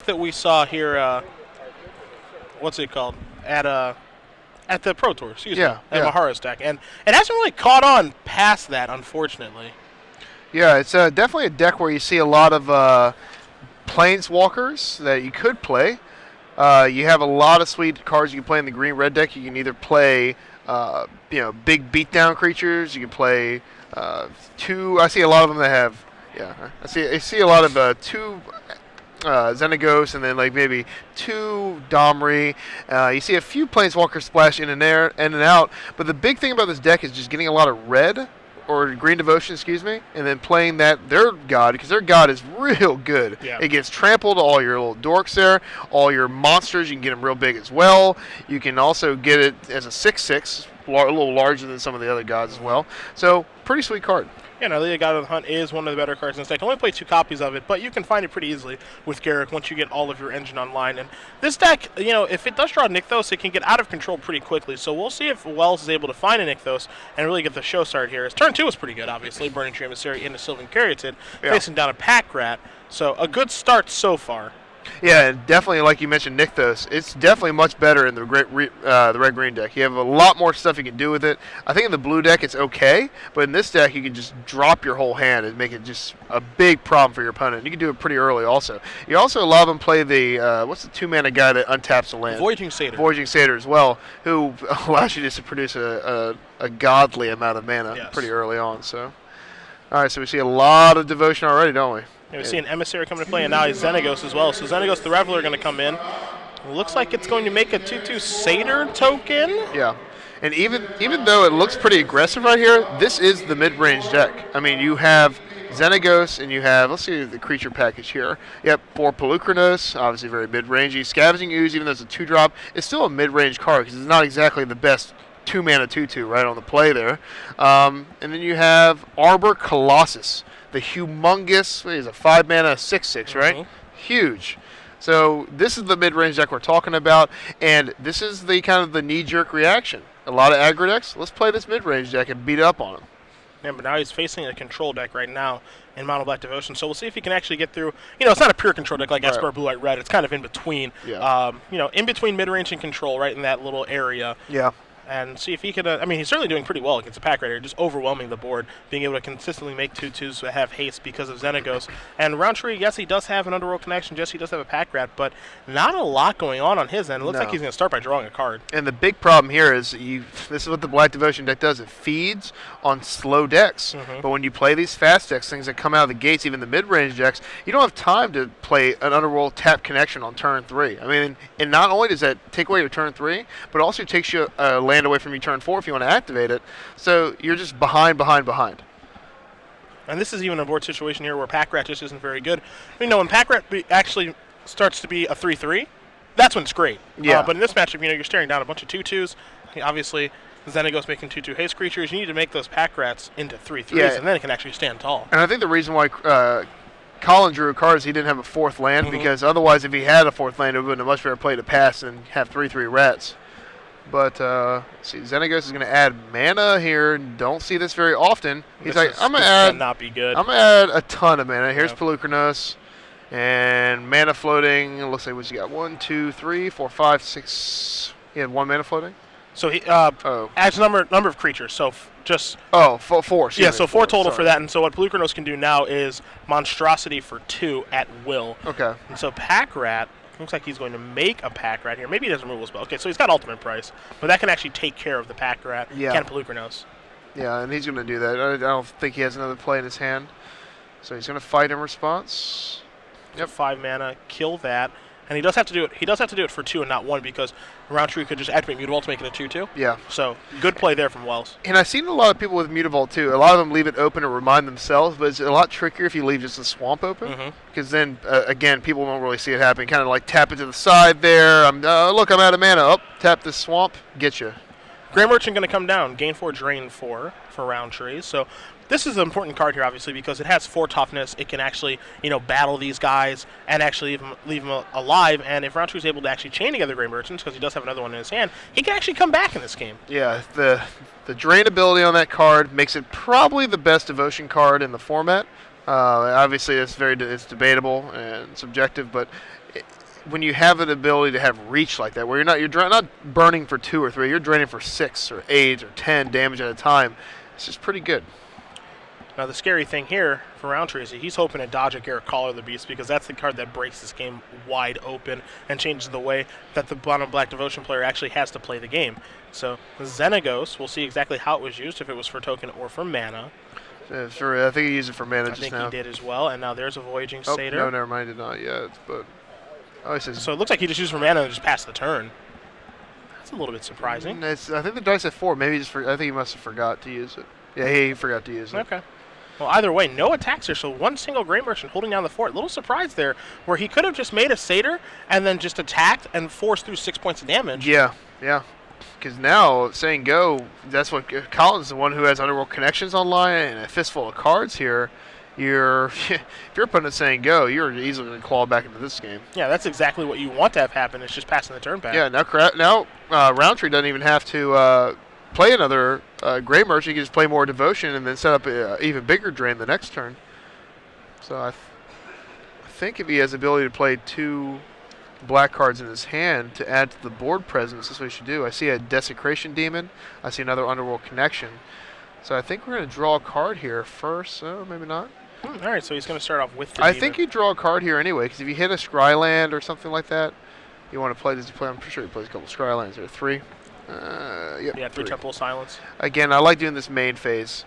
that we saw here, what's it called, at the Pro Tour, excuse me, at Mahara's deck. And it hasn't really caught on past that, unfortunately. Yeah, it's definitely a deck where you see a lot of Planeswalkers that you could play. You have a lot of sweet cards you can play in the green-red deck. You can either play, big beatdown creatures. You can play two. I see a lot of them that have. Yeah, I see a lot of two Xenagos and then like maybe two Domri. You see a few Planeswalkers splash in and out. But the big thing about this deck is just getting a lot of red. Or Green Devotion, excuse me, and then playing their god, because their god is real good. Yeah. It gets trampled, all your little dorks there, all your monsters, you can get them real big as well. You can also get it as a 6/6, a little larger than some of the other gods as well. So, pretty sweet card. Yeah, no, the God of the Hunt is one of the better cards in this deck. I only play 2 copies of it, but you can find it pretty easily with Garruk once you get all of your engine online. And this deck, if it does draw Nykthos, it can get out of control pretty quickly. So we'll see if Wells is able to find a Nykthos and really get the show started here. His turn 2 was pretty good, obviously. Burning Tree Emissary into Sylvan Caryatid, facing down a Pack Rat. So a good start so far. Yeah, and definitely, like you mentioned, Nykthos, it's definitely much better in the red-green deck. You have a lot more stuff you can do with it. I think in the blue deck it's okay, but in this deck you can just drop your whole hand and make it just a big problem for your opponent. You can do it pretty early also. You also allow them play the, what's the 2-mana guy that untaps the land? Voyaging Satyr. Voyaging Satyr as well, who allows you just to produce a godly amount of mana pretty early on. So, all right, so we see a lot of devotion already, don't we? Yeah, we see an Emissary coming to play, and now he's Xenagos as well. So Xenagos the Reveler are going to come in. It looks like it's going to make a 2/2 Satyr token. Yeah. And even though it looks pretty aggressive right here, this is the mid-range deck. I mean, you have Xenagos, and you have, let's see the creature package here. Yep, 4 Pelucranos, obviously very mid-rangey. Scavenging Ooze, even though it's a 2-drop, it's still a mid-range card because it's not exactly the best 2-mana 2/2 right on the play there. And then you have Arbor Colossus. The humongous, what is it, 5-mana 6/6, right? Huge. So this is the mid-range deck we're talking about, and this is the kind of the knee-jerk reaction. A lot of aggro decks. Let's play this mid-range deck and beat up on him. Yeah, but now he's facing a control deck right now in Mono Black Devotion, so we'll see if he can actually get through. It's not a pure control deck like Esper Blue White Red. It's kind of in between. Yeah. In between mid-range and control, right in that little area. Yeah. And see if he could. He's certainly doing pretty well against a Pack Rat here, just overwhelming the board, being able to consistently make 2/2s that have haste because of Xenagos. And Roundtree, yes, he does have an Underworld connection. Yes, he does have a Pack Rat, but not a lot going on his end. It looks like he's going to start by drawing a card. And the big problem here is this is what the Black Devotion deck does. It feeds on slow decks. But when you play these fast decks, things that come out of the gates, even the mid-range decks, you don't have time to play an Underworld tap connection on turn 3. And not only does that take away your turn 3, but it also takes you a land away from your turn 4 if you want to activate it. So you're just behind. And this is even a board situation here where Pack Rat just isn't very good. When Pack Rat actually starts to be a 3/3, that's when it's great. Yeah. But in this matchup, you're staring down a bunch of 2/2s. Obviously, Xenagos making 2/2 haste creatures. You need to make those Pack Rats into 3/3s, and then it can actually stand tall. And I think the reason why Collin drew a card is he didn't have a 4th land, because otherwise if he had a 4th land, it would have been a much better play to pass and have 3/3 rats. But, let's see, Xenagos is going to add mana here. Don't see this very often. He's I'm going to add... not be good. I'm going to add a ton of mana. Here's Pelucranos. And mana floating. It looks like what you got. 1, 2, 3, 4, 5, 6. He had 1 mana floating? So he adds a number of creatures. So just... Oh, 4. Yeah, so 4 total for that. And so what Pelucranos can do now is Monstrosity for 2 at will. Okay. And so Pack Rat... Looks like he's going to make a Pack Rat here. Maybe he doesn't remove a spell. Okay, so he's got Ultimate Price, but that can actually take care of the Pack Rat. Yeah. Can Pelucranos. Yeah, and he's going to do that. I don't think he has another play in his hand. So he's going to fight in response. Yep. 5 mana, kill that. And he does have to do it. He does have to do it for 2 and not 1 because Roundtree could just activate Mutavault to make it a 2/2. Yeah. So good play there from Wells. And I've seen a lot of people with Mutavault too. A lot of them leave it open to remind themselves, but it's a lot trickier if you leave just the swamp open. Because then, again, people don't really see it happening. Kind of like tap it to the side there. Look, I'm out of mana. Oh, tap this swamp. Get you. Grey Merchant going to come down. Gain 4, drain 4 for Roundtree. So this is an important card here, obviously, because it has 4 toughness. It can actually, battle these guys and actually leave them alive. And if Roundtree is able to actually chain together Grey Merchants, because he does have another one in his hand, he can actually come back in this game. Yeah, the drain ability on that card makes it probably the best devotion card in the format. Obviously, it's debatable and subjective, but when you have an ability to have reach like that, where you're not burning for 2 or 3, you're draining for 6 or 8 or 10 damage at a time. It's just pretty good. Now, the scary thing here for Roundtree is that he's hoping to dodge a Garrett Collar the Beast, because that's the card that breaks this game wide open and changes the way that the Mono Black Devotion player actually has to play the game. So, Xenagos, we'll see exactly how it was used, if it was for token or for mana. I think he used it for mana just now. I think he did as well, and now there's a Voyaging Oh, Satyr. no, never mind, he did not yet. But he says, so it looks like he just used it for mana and just passed the turn. That's a little bit surprising. I think the dice at 4. Maybe I think he must have forgot to use it. Yeah, he forgot to use it. Okay. Well, either way, no attacks here, so one single Grey Merchant holding down the fort. A little surprise there, where he could have just made a Satyr and then just attacked and forced through 6 points of damage. Yeah. Because now, saying go, that's what Collin's the one who has Underworld Connections online and a fistful of cards here. If your opponent's saying go, you're easily going to claw back into this game. Yeah, that's exactly what you want to have happen. It's just passing the turn back. Yeah, now Roundtree doesn't even have to play another Grey Merchant. He can just play more Devotion and then set up an even bigger drain the next turn. So I think if he has the ability to play 2 black cards in his hand to add to the board presence, that's what he should do. I see a Desecration Demon. I see another Underworld Connection. So I think we're going to draw a card here first. Oh, maybe not. All right, so he's going to start off with the I demon. think you draw a card here anyway, because if you hit a Scryland or something like that, you want to play. Does he play? I'm pretty sure he plays a couple Scrylands there. 3. Yep, Yeah, 3 Temple of Silence. Again, I like doing this main phase.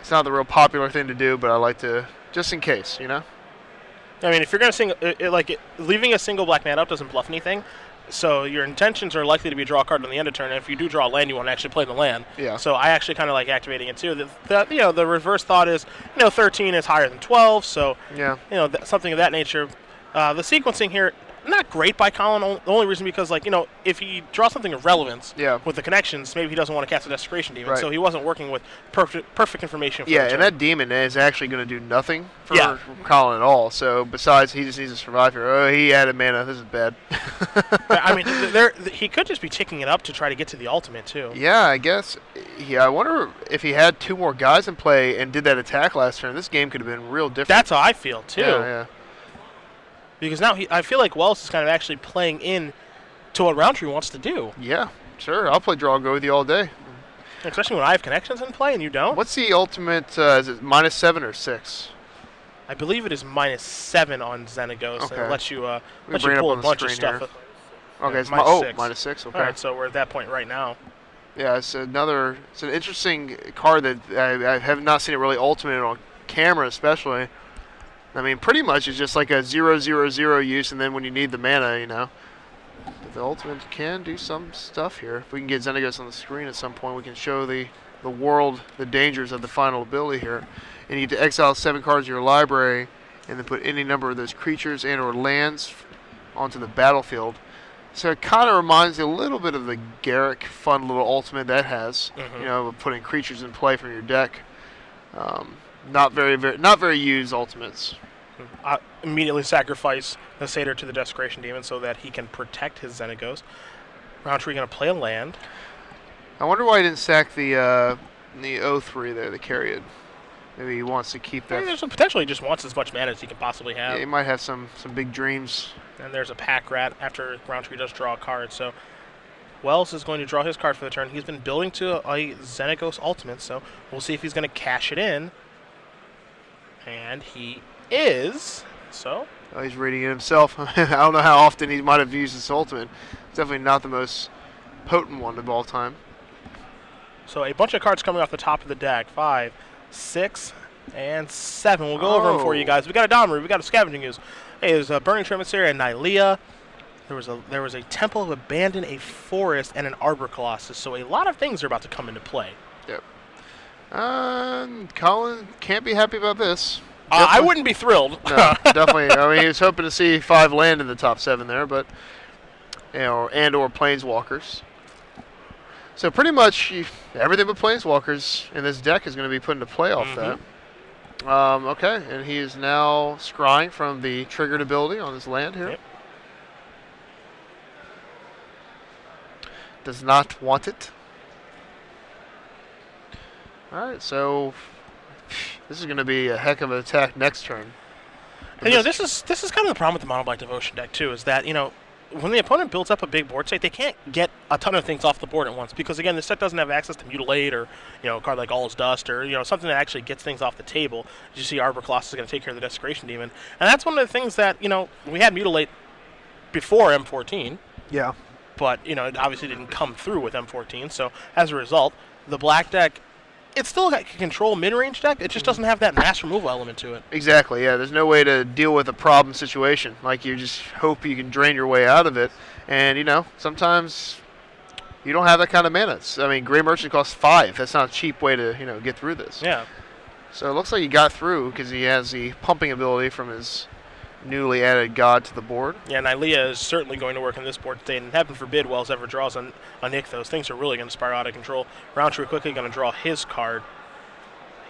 It's not the real popular thing to do, but I like to, just in case, you know? I mean, if you're going to leaving a single black man up doesn't bluff anything. So your intentions are likely to be draw a card on the end of turn, and if you do draw a land, you want to actually play the land. Yeah. So I actually kind of like activating it too. The reverse thought is, 13 is higher than 12, so yeah, something of that nature. The sequencing here, not great by Collin. The only reason because if he draws something of relevance with the connections, maybe he doesn't want to cast a Desecration Demon. Right. So he wasn't working with perfect information. For the and turn. that demon is actually going to do nothing for Collin at all. So besides, he just needs to survive here. Oh, he added mana. This is bad. I mean, he could just be ticking it up to try to get to the ultimate too. Yeah, I guess. Yeah, I wonder if he had 2 more guys in play and did that attack last turn. This game could have been real different. That's how I feel too. Yeah. Because now I feel like Wells is kind of actually playing in to what Roundtree wants to do. Yeah, sure. I'll play draw and go with you all day. Especially when I have connections in play and you don't. What's the ultimate? Is it -7 or 6? I believe it is -7 on Xenagos. Okay. And it lets you bring it pull up a on the bunch of screen stuff. here. Okay, it's -6. Okay. All right, so we're at that point right now. Yeah, it's an interesting card that I have not seen it really ultimate on camera, especially. I mean, pretty much it's just like a 0/0/0 use, and then when you need the mana, But the ultimate can do some stuff here. If we can get Xenagos on the screen at some point, we can show the world the dangers of the final ability here. And you need to exile 7 cards of your library, and then put any number of those creatures and/or lands onto the battlefield. So it kind of reminds you a little bit of the Garrick fun little ultimate that has, putting creatures in play from your deck. Not very used ultimates. Immediately sacrifice the Satyr to the Desecration Demon so that he can protect his Xenagos. Roundtree going to play a land. I wonder why he didn't sack the 0/3 there, the Carrion. Maybe he wants to keep that. There's potentially he just wants as much mana as he can possibly have. Yeah, he might have some big dreams. And there's a Pack Rat after Roundtree does draw a card. So Wells is going to draw his card for the turn. He's been building to a Xenagos ultimate, so we'll see if he's going to cash it in. And he is. So. Oh, he's reading it himself. I don't know how often he might have used this ultimate. It's definitely not the most potent one of all time. So a bunch of cards coming off the top of the deck. 5, 6, and 7. We'll go over them for you guys. We got a Domri. We got a Scavenging Ooze. Hey, there's a Burning Tremissary and Nylea. There was a Temple of Abandon, a Forest, and an Arbor Colossus. So a lot of things are about to come into play. Yep. Collin can't be happy about this. I wouldn't be thrilled. No, definitely. I mean, he was hoping to see 5 land in the top 7 there, but or Planeswalkers. So pretty much everything but Planeswalkers in this deck is going to be put into play off that. Okay, and he is now scrying from the triggered ability on his land here. Yep. Does not want it. All right, so this is going to be a heck of an attack next turn. And this is kind of the problem with the mono black devotion deck too, is that when the opponent builds up a big board state, they can't get a ton of things off the board at once because again, this set doesn't have access to mutilate or a card like All is Dust or something that actually gets things off the table. As you see, Arbor Colossus is going to take care of the Desecration Demon, and that's one of the things that we had mutilate before M14. Yeah. But it obviously didn't come through with M14. So as a result, the black deck, it's still a control mid-range deck. It just doesn't have that mass removal element to it. Exactly, yeah. There's no way to deal with a problem situation. Like, you just hope you can drain your way out of it. And, sometimes you don't have that kind of mana. I mean, Gray Merchant costs 5. That's not a cheap way to, get through this. Yeah. So it looks like he got through because he has the pumping ability from his newly added god to the board. Yeah, Nylea is certainly going to work in this board state, and heaven forbid Wells ever draws on Nykthos. Things are really going to spiral out of control. Roundtree quickly going to draw his card.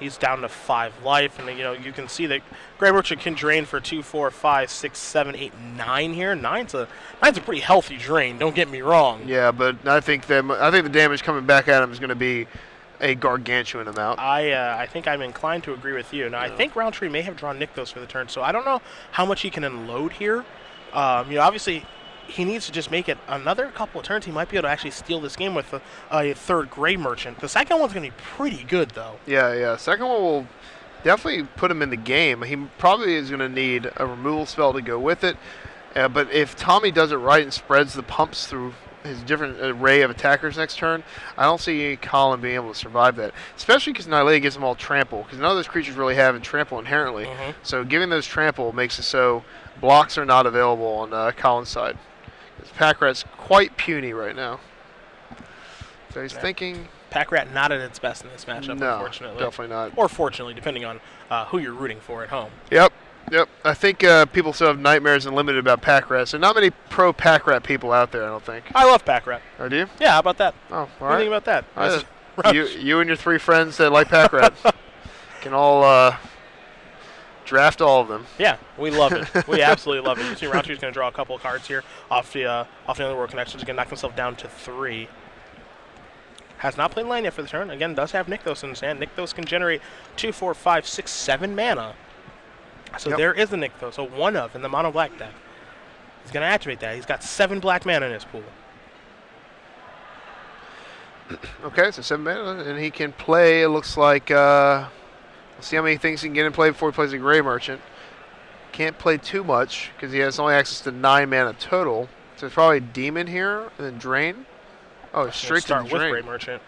He's down to 5 life, and you can see that Grey Merchant can drain for 2, 4, 5, 6, 7, 8, 9 here. Nine's a pretty healthy drain. Don't get me wrong. Yeah, but I think the damage coming back at him is going to be a gargantuan amount. I think I'm inclined to agree with you. Now, I think Roundtree may have drawn Nykthos for the turn, so I don't know how much he can unload here. Obviously, he needs to just make it another couple of turns. He might be able to actually steal this game with a third Gray Merchant. The second one's going to be pretty good, though. Yeah. Second one will definitely put him in the game. He probably is going to need a removal spell to go with it. But if Tommy does it right and spreads the pumps through his different array of attackers next turn, I don't see Collin being able to survive that. Especially because Nylea gives them all trample, because none of those creatures really have trample inherently. Mm-hmm. So giving those trample makes it so blocks are not available on Collin's side. Pack Rat's quite puny right now. So he's thinking... Pack Rat not at its best in this matchup, no, unfortunately. Definitely not. Or fortunately, depending on who you're rooting for at home. Yep. I think people still have nightmares and limited about Pack Rat. So not many pro Pack Rat people out there, I don't think. I love Pack Rat. Oh, do you? Yeah, how about that? Oh, all right. What right. do you think about that? You and your 3 friends that like Pack Rat can all draft all of them. Yeah, we love it. We absolutely love it. You see Roundtree's going to draw a couple of cards here off the Underworld Connections. He's going to knock himself down to 3. Has not played land yet for the turn. Again, does have Nykthos in his hand. Nykthos can generate 2, 4, 5, 6, 7 mana. So there is a Nykthos, a 1-of in the mono black deck. He's going to activate that. He's got 7 black mana in his pool. Okay, so 7 mana, and he can play, it looks like, let's see how many things he can get in play before he plays a Gray Merchant. Can't play too much, because he has only access to 9 mana total. So it's probably Demon here, and then Drain. Oh, straight to the Start with Drain. Gray Merchant.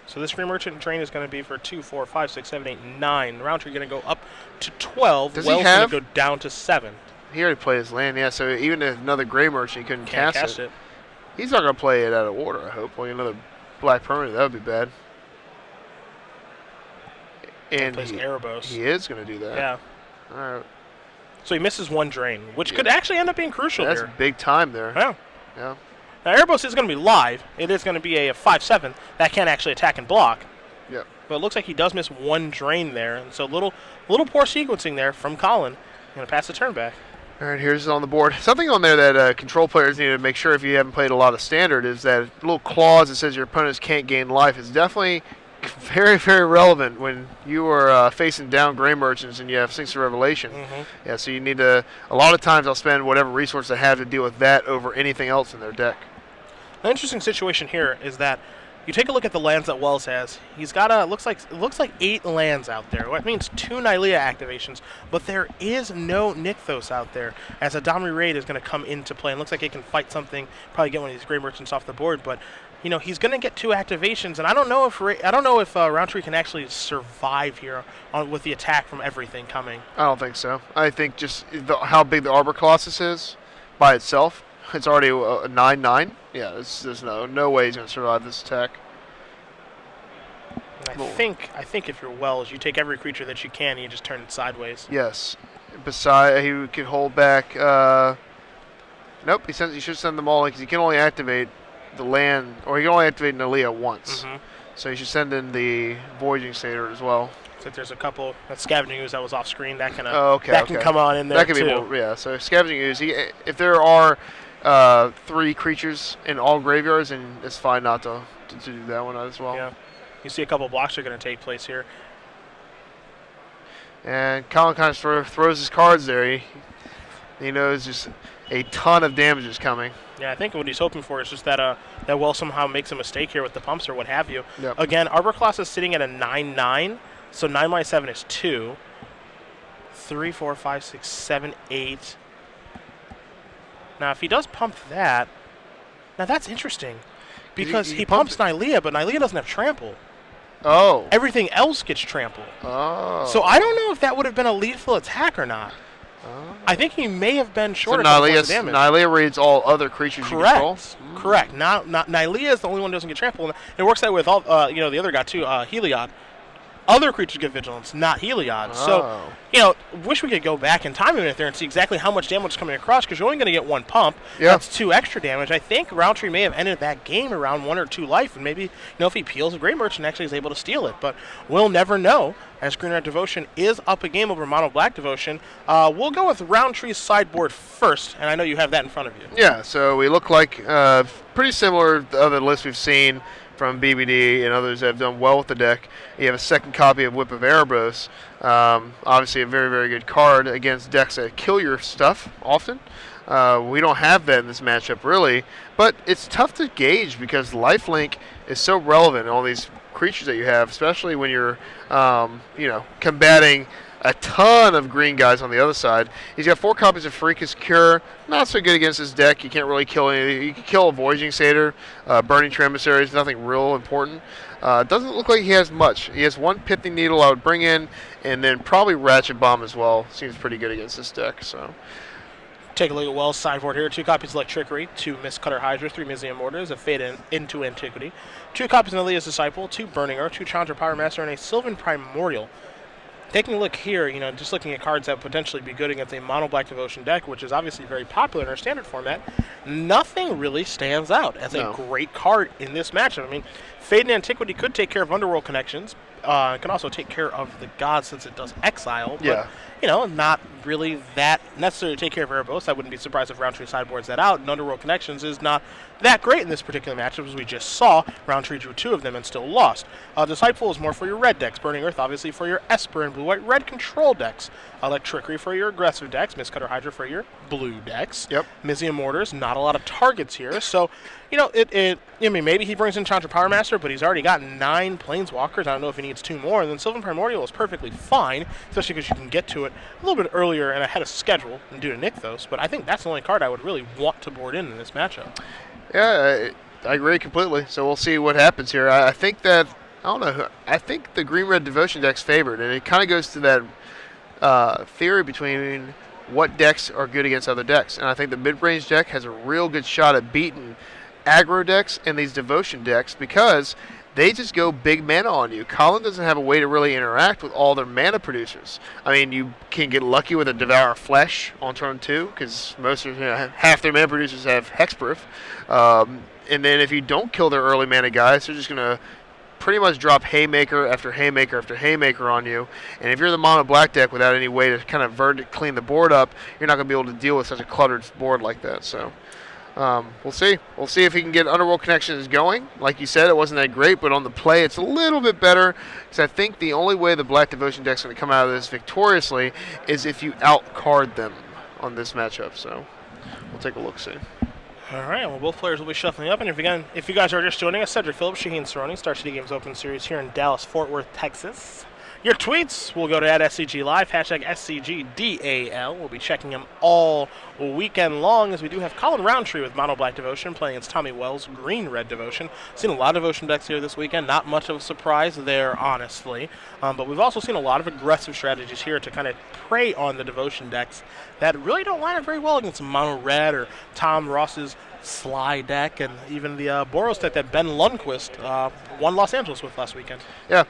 So this Gray Merchant drain is going to be for 2, 4, 5, 6, 7, 8, 9. Roundtree going to go up to 12. Does Wells he have? going to go down to 7. He already played his land, yeah, so even if another Gray Merchant, he couldn't Can't cast it. He's not going to play it out of order, I hope. Like another black permanent, that would be bad. And plays Erebos. He is going to do that. Yeah. All right. So he misses 1 drain, which could actually end up being crucial That's here. big time there. Yeah. Yeah. Now, Erebos is going to be live. It is going to be a 5/7 that can actually attack and block. Yep. But it looks like he does miss 1 drain there, and so little poor sequencing there from Collin. Going to pass the turn back. All right, here's on the board. Something on there that control players need to make sure if you haven't played a lot of Standard is that little clause that says your opponents can't gain life is definitely very, very relevant when you are facing down Gray Merchants and you have Sinks of Revelation. Mm-hmm. Yeah, so you need to, a lot of times I'll spend whatever resource I have to deal with that over anything else in their deck. An interesting situation here is that you take a look at the lands that Wells has. He's got it looks like 8 lands out there. That means 2 Nylea activations, but there is no Nykthos out there as a Domri Raid is going to come into play. And looks like he can fight something, probably get one of these Gray Merchants off the board, but he's going to get 2 activations, and I don't know if Roundtree can actually survive here with the attack from everything coming. I don't think so. I think just how big the Arbor Colossus is by itself, it's already a 9/9. Yeah, there's no way he's going to survive this attack. And I think if you're Wells, you take every creature that you can and you just turn it sideways. Yes. Besides, he could hold back. Nope, he should send them all in because he can only activate the land, or he can only activate Nylea once. Mm-hmm. So you should send in the Voyaging Satyr as well. So there's a couple that Scavenging Ooze that was off screen that can can come on in there that can too. Be more, yeah. So Scavenging Ooze, if there are 3 creatures in all graveyards, and it's fine not to do that one as well. Yeah. You see a couple blocks are going to take place here. And Collin kind of sort of throws his cards there. He knows just a ton of damage is coming. Yeah, I think what he's hoping for is just that that Will somehow makes a mistake here with the pumps or what have you. Yep. Again, Arbor Class is sitting at a 9-9, so 9 minus 7 is 2. 3, 4, 5, 6, 7, 8. Now, if he does pump that, now that's interesting. Because he pumps Nylea, but Nylea doesn't have trample. Oh. Everything else gets trample. Oh. So I don't know if that would have been a lethal attack or not. Oh. I think he may have been short so a couple points of damage. Nylea reads all other creatures you control? Correct. Now, Nylea is the only one who doesn't get trample. And it works that way with all, the other guy too, Heliod. Other creatures get vigilance, not Heliod. Oh. So, wish we could go back in time a minute there and see exactly how much damage is coming across, because you're only going to get one pump. Yeah. That's 2 extra damage. I think Roundtree may have ended that game around 1 or 2 life, and maybe, if he peels a Great Merchant, actually is able to steal it. But we'll never know, as Green Red Devotion is up a game over Mono Black Devotion. We'll go with Roundtree's sideboard first, and I know you have that in front of you. Yeah, so we look like pretty similar to the other lists we've seen from BBD and others that have done well with the deck. You have a second copy of Whip of Erebos. Obviously a very, very good card against decks that kill your stuff often. We don't have that in this matchup really, but it's tough to gauge because lifelink is so relevant in all these creatures that you have, especially when you're combating a ton of green guys on the other side. He's got 4 copies of Freakus Cure. Not so good against his deck. You can't really kill anything. You can kill a Voyaging Satyr, Burning Tremissaries, nothing real important. Doesn't look like he has much. He has 1 Pithing Needle I would bring in, and then probably Ratchet Bomb as well. Seems pretty good against this deck. So Take a look at Wells' sideboard here. 2 copies of Electrickery, 2 Mistcutter Hydra, 3 Mizium Mortars, a Fade into Antiquity, 2 copies of Nelea's Disciple, 2 Burning Earth, 2 Challenger Pyromancer, and a Sylvan Primordial. Taking a look here, just looking at cards that would potentially be good against a Mono Black Devotion deck, which is obviously very popular in our standard format, nothing really stands out as a great card in this matchup. I mean, Fade and Antiquity could take care of Underworld Connections. It can also take care of the gods since it does exile. But, not really that necessarily take care of Erebos. I wouldn't be surprised if Roundtree sideboards that out. And Underworld Connections is not that great in this particular matchup, as we just saw. Roundtree drew 2 of them and still lost. Disciple is more for your red decks. Burning Earth, obviously, for your Esper and blue-white-red control decks. Electrickery for your aggressive decks. Mistcutter Hydra for your blue decks. Yep. Mizium Mortars, not a lot of targets here. So, maybe he brings in Challenger Pyromancer, but he's already got 9 Planeswalkers. I don't know if he needs 2 more. And then Sylvan Primordial is perfectly fine, especially because you can get to it a little bit earlier and ahead of schedule and do to Nykthos. But I think that's the only card I would really want to board in this matchup. Yeah, I agree completely. So we'll see what happens here. I think that, I think the Green-Red Devotion deck's favored, and it kind of goes to that theory between what decks are good against other decks. And I think the mid-range deck has a real good shot at beating aggro decks and these Devotion decks because they just go big mana on you. Collin doesn't have a way to really interact with all their mana producers. I mean, you can get lucky with a Devour Flesh on turn 2 because half their mana producers have Hexproof. And then if you don't kill their early mana guys, they're just going to pretty much drop Haymaker after Haymaker after Haymaker on you. And if you're the Mono Black deck without any way to kind of clean the board up, you're not going to be able to deal with such a cluttered board like that. So we'll see. We'll see if he can get Underworld Connections going. Like you said, it wasn't that great, but on the play, it's a little bit better. Because I think the only way the Black Devotion deck's going to come out of this victoriously is if you outcard them on this matchup. So we'll take a look soon. All right, well, both players will be shuffling up. And if you guys are just joining us, Cedric Phillips, Shaheen Cerrone, Star City Games Open Series here in Dallas, Fort Worth, Texas. Your tweets will go to @SCG Live, hashtag SCGDAL. We'll be checking them all weekend long, as we do have Collin Roundtree with Mono Black Devotion playing against Tommy Wells, Green Red Devotion. Seen a lot of Devotion decks here this weekend. Not much of a surprise there, honestly. But we've also seen a lot of aggressive strategies here to kind of prey on the Devotion decks that really don't line up very well against Mono Red or Tom Ross's Sly deck, and even the Boros deck that Ben Lundquist won Los Angeles with last weekend. Yeah.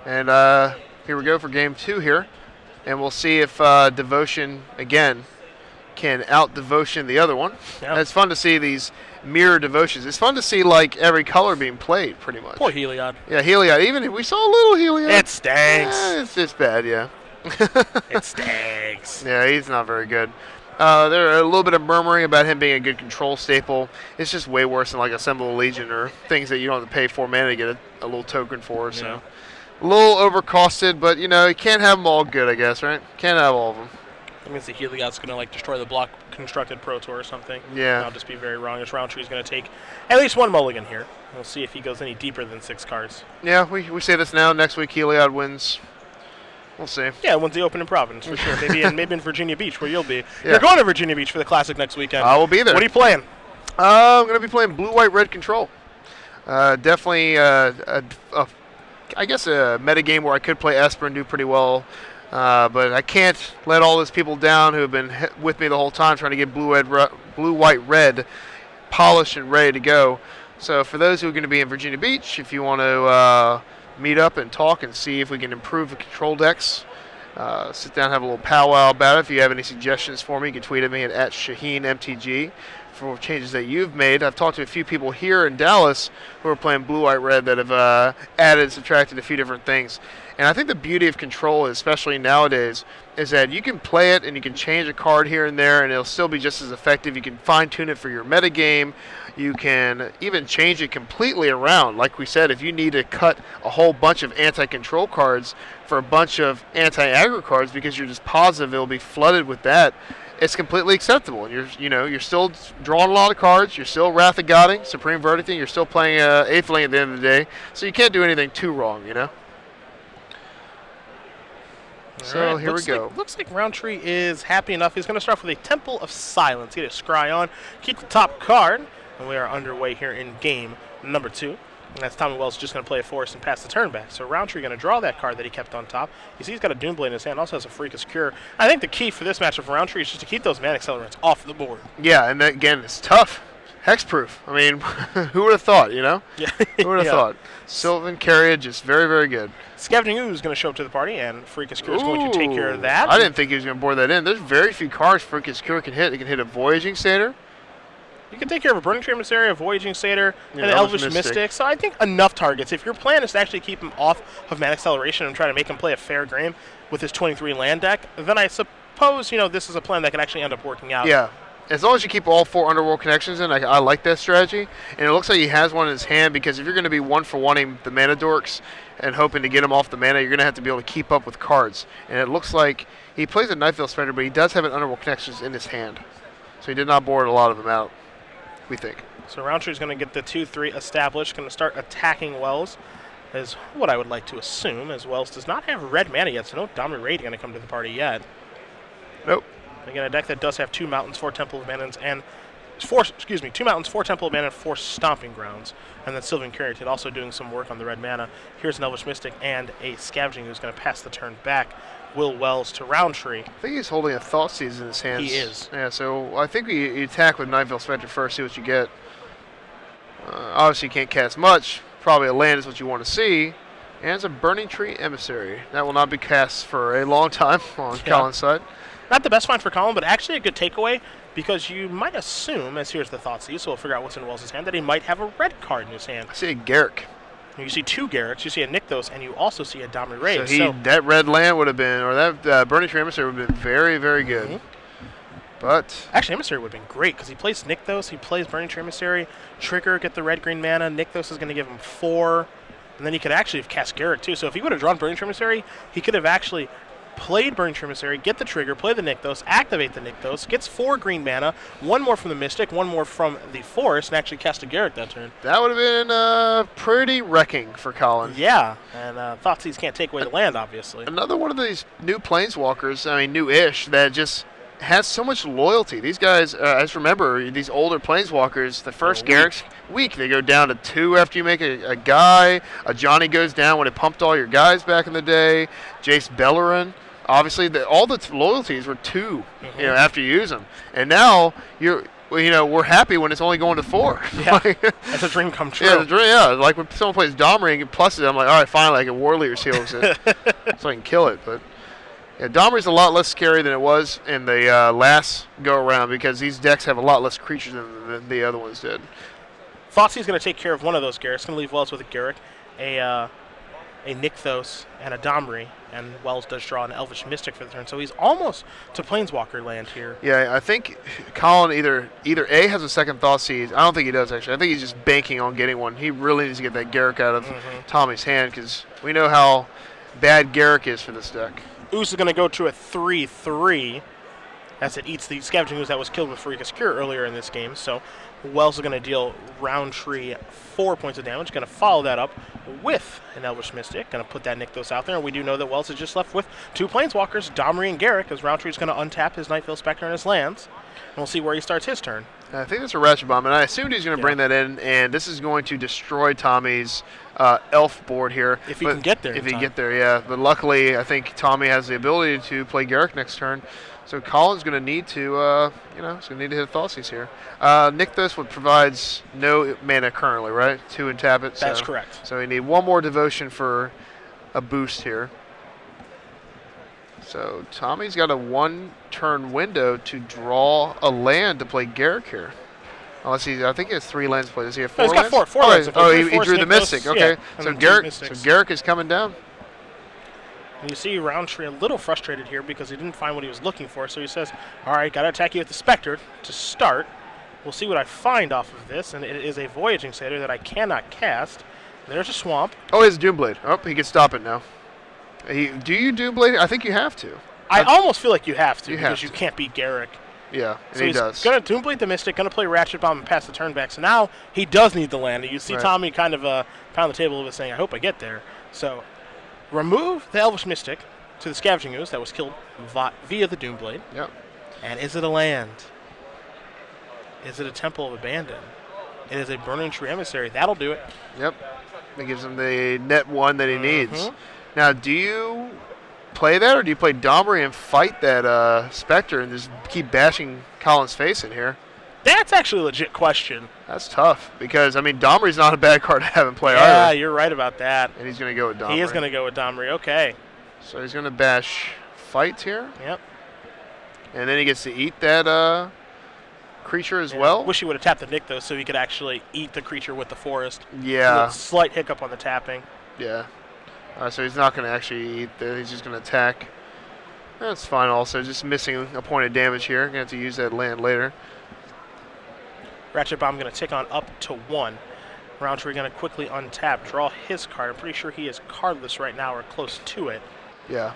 And here we go for game 2 here. And we'll see if Devotion, again, can out-Devotion the other one. Yeah. And it's fun to see these mirror Devotions. It's fun to see, like, every color being played, pretty much. Poor Heliod. Yeah, Heliod. Even we saw a little Heliod. It stinks. It's bad, yeah. It stinks. Yeah, he's not very good. There are a little bit of murmuring about him being a good control staple. It's just way worse than, like, Assemble a Legion or things that you don't have to pay 4 mana to get a little token for. So. A little overcosted, but you know, you can't have them all good, I guess, right? Can't have all of them. That means the Heliod's going to like destroy the block constructed Pro Tour or something. Yeah. And I'll just be very wrong. This Roundtree is going to take at least one mulligan here. We'll see if he goes any deeper than 6 cards. Yeah, we say this now. Next week, Heliod wins. We'll see. Yeah, wins the Open in Providence for sure. Maybe in Virginia Beach where you'll be. Yeah. You're going to Virginia Beach for the Classic next weekend. I will be there. What are you playing? I'm going to be playing blue, white, red control. Definitely, I guess a meta game where I could play Esper and do pretty well. But I can't let all those people down who have been with me the whole time trying to get blue, white, red polished and ready to go. So for those who are going to be in Virginia Beach, if you want to meet up and talk and see if we can improve the control decks, sit down and have a little powwow about it. If you have any suggestions for me, you can tweet at me at @ShaheenMTG for changes that you've made. I've talked to a few people here in Dallas who are playing blue, white, red that have added and subtracted a few different things. And I think the beauty of control, especially nowadays, is that you can play it and you can change a card here and there and it'll still be just as effective. You can fine-tune it for your metagame. You can even change it completely around. Like we said, if you need to cut a whole bunch of anti-control cards for a bunch of anti-aggro cards because you're just positive it'll be flooded with that, it's completely acceptable. And you're still drawing a lot of cards. You're still Wrath of Godding, Supreme Verdicting. You're still playing Aetherling at the end of the day. So you can't do anything too wrong, you know? So right, here we go. Looks like Roundtree is happy enough. He's going to start with a Temple of Silence. Get a scry on. Keep the top card. And we are underway here in game number 2. And that's Tommy Wells just going to play a forest and pass the turn back. So Roundtree going to draw that card that he kept on top. You see he's got a Doomblade in his hand. Also has a Freakish Cure. I think the key for this matchup for Roundtree is just to keep those mana accelerants off the board. Yeah, and again, it's tough. Hexproof. I mean, who would have thought, you know? Yeah. Who would have thought? Sylvan Carriage is very, very good. Scavenging Ooze is going to show up to the party, and Freakish Cure is going to take care of that. I didn't think he was going to board that in. There's very few cards Freakish Cure can hit. He can hit a Voyaging Satyr. You can take care of a Burning Tree Emissary, a Voyaging Satyr, and an Elvish Mystic. So I think enough targets. If your plan is to actually keep him off of Mana Acceleration and try to make him play a fair game with his 23 land deck, then I suppose, this is a plan that can actually end up working out. Yeah. As long as you keep all 4 Underworld connections in, I like that strategy. And it looks like he has one in his hand because if you're going to be one-for-oneing the Mana Dorks and hoping to get him off the mana, you're going to have to be able to keep up with cards. And it looks like he plays a Nightveil Spectre, but he does have an Underworld connections in his hand. So he did not board a lot of them out, we think. So Roundtree is going to get the 2-3 established, going to start attacking Wells, is what I would like to assume, as Wells does not have red mana yet, so no Dominant Raid going to come to the party yet. Nope. Again, a deck that does have 2 Mountains, 4 Temple of Mana, and 2 Mountains, 4 Temple of Mana, 4 Stomping Grounds. And then Sylvan Carriage also doing some work on the red mana. Here's an Elvish Mystic and a Scavenging who's going to pass the turn back. Will Wells to Roundtree. I think he's holding a Thoughtseize in his hands. He is. Yeah, so I think you attack with Nightveil Spectre first, see what you get. Obviously you can't cast much. Probably a land is what you want to see. And it's a Burning Tree Emissary. That will not be cast for a long time on Collin's side. Not the best find for Collin, but actually a good takeaway because you might assume, as here's the Thoughtseize, so we'll figure out what's in Wells' hand, that he might have a red card in his hand. I see a Garrick. You see 2 Garricks, you see a Nykthos, and you also see a Dominant Raid. So that red land would have been, or that Burning Tree Emissary would have been very, very good. But actually, Emissary would have been great because he plays Nykthos, he plays Burning Tree Emissary, trigger, get the red-green mana. Nykthos is going to give him 4, and then he could actually have cast Garrick too. So if he would have drawn Burning Tree Emissary, he could have actually played Burning Tree Emissary, get the trigger, play the Nykthos, activate the Nykthos, gets 4 green mana, 1 more from the Mystic, 1 more from the Forest, and actually cast a Garrick that turn. That would have been pretty wrecking for Collin. Yeah, and Thoughtseize can't take away the land, obviously. Another one of these new Planeswalkers, I mean new-ish, that just has so much loyalty. These guys, as remember, these older Planeswalkers, the first Garrick's weak. They go down to 2 after you make a guy. A Johnny goes down when it pumped all your guys back in the day. Jace Beleren. Obviously, all the loyalties were 2, after you use them. And now we're happy when it's only going to 4. Yeah, that's a dream come true. Yeah, like when someone plays Domri and pluses it, I'm like, all right, finally, I get Warrior Seals it, so I can kill it. But yeah, Domri's a lot less scary than it was in the last go around because these decks have a lot less creatures than the other ones did. Thoughtseize is going to take care of one of those Garricks. Going to leave Wells with a Garrick, a a Nykthos and a Domri, and Wells does draw an Elvish Mystic for the turn, so he's almost to Planeswalker land here. Yeah, I think Collin either A has a second Thoughtseize. I don't think he does, actually. I think he's just banking on getting one. He really needs to get that Garruk out of Tommy's hand, because we know how bad Garruk is for this deck. Ooze is going to go to a 3/3 as it eats the Scavenging Ooze that was killed with Farika's Cure earlier in this game. So Wells is going to deal Roundtree 4 points of damage. Going to follow that up with an Elvish Mystic. Going to put that Nykthos out there. And we do know that Wells is just left with 2 Planeswalkers, Domri and Garruk, as Roundtree is going to untap his Nightveil Spectre and his lands. And we'll see where he starts his turn. I think that's a Ratchet Bomb, and I assumed he's going to bring that in, and this is going to destroy Tommy's elf board here. If he can get there. If he can get there, yeah. But luckily, I think Tommy has the ability to play Garruk next turn. So Collin's going to need to, he's going to need to hit a Thoughtseize here. Nykthos provides no mana currently, right? 2 and tap it. That's correct. So we need 1 more Devotion for a boost here. So Tommy's got a 1-turn window to draw a land to play Garruk here. Unless I think he has 3 lands to play. Does he have 4 lands? He's got 4 lands. He drew the Mystic. Okay, yeah, so Garruk is coming down. And you see Roundtree a little frustrated here because he didn't find what he was looking for. So he says, all right, got to attack you with the Spectre to start. We'll see what I find off of this. And it is a Voyaging Satyr that I cannot cast. There's a Swamp. Oh, he has Doomblade. Oh, he can stop it now. Do you Doomblade? I think you have to. I almost feel like you have to because you can't beat Garruk. Yeah, and so he does. He's going to Doomblade the Mystic, going to play Ratchet Bomb and pass the turn back. So now he does need the land. You see Tommy kind of pound the table with saying, I hope I get there. So remove the Elvish Mystic to the Scavenging Ooze that was killed via the Doomblade. Yep. And is it a land? Is it a Temple of Abandon? It is a Burning Tree Emissary. That'll do it. Yep. It gives him the net 1 that he needs. Now, do you play that, or do you play Domri and fight that Spectre and just keep bashing Collin's face in here? That's actually a legit question. That's tough because, I mean, Domri's not a bad card to have in play either. Yeah, you're right about that. And he's going to go with Domri. He is going to go with Domri. Okay. So he's going to bash fight here. Yep. And then he gets to eat that creature as well. Wish he would have tapped the Nykthos so he could actually eat the creature with the forest. Yeah. A slight hiccup on the tapping. Yeah. So he's not going to actually eat that. He's just going to attack. That's fine also. Just missing a point of damage here. Going to have to use that land later. Ratchet Bomb going to tick on up to 1. Roundtree going to quickly untap, draw his card. I'm pretty sure he is cardless right now or close to it. Yeah.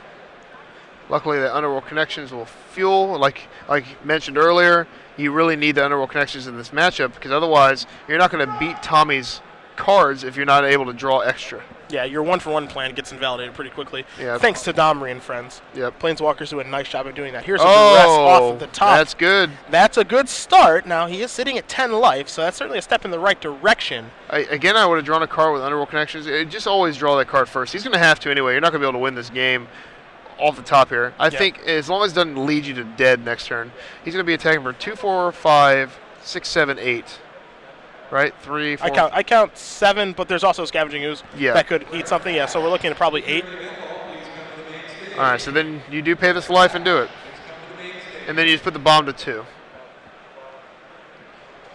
Luckily, the Underworld Connections will fuel. Like mentioned earlier, you really need the Underworld Connections in this matchup because otherwise you're not going to beat Tommy's cards if you're not able to draw extra. Yeah, your 1-for-1 plan gets invalidated pretty quickly. Yeah. Thanks to Domri and friends. Yep. Planeswalkers do a nice job of doing that. Here's a duress off of the top. That's good. That's a good start. Now, he is sitting at 10 life, so that's certainly a step in the right direction. I would have drawn a card with Underworld Connections. Just always draw that card first. He's going to have to anyway. You're not going to be able to win this game off the top here. I think as long as it doesn't lead you to dead next turn, he's going to be attacking for 2, 4, 5, 6, 7, 8. Right? 3, 4. I count 7, but there's also Scavenging Ooze that could eat something. Yeah, so we're looking at probably 8. All right, so then you do pay this life and do it. And then you just put the bomb to 2.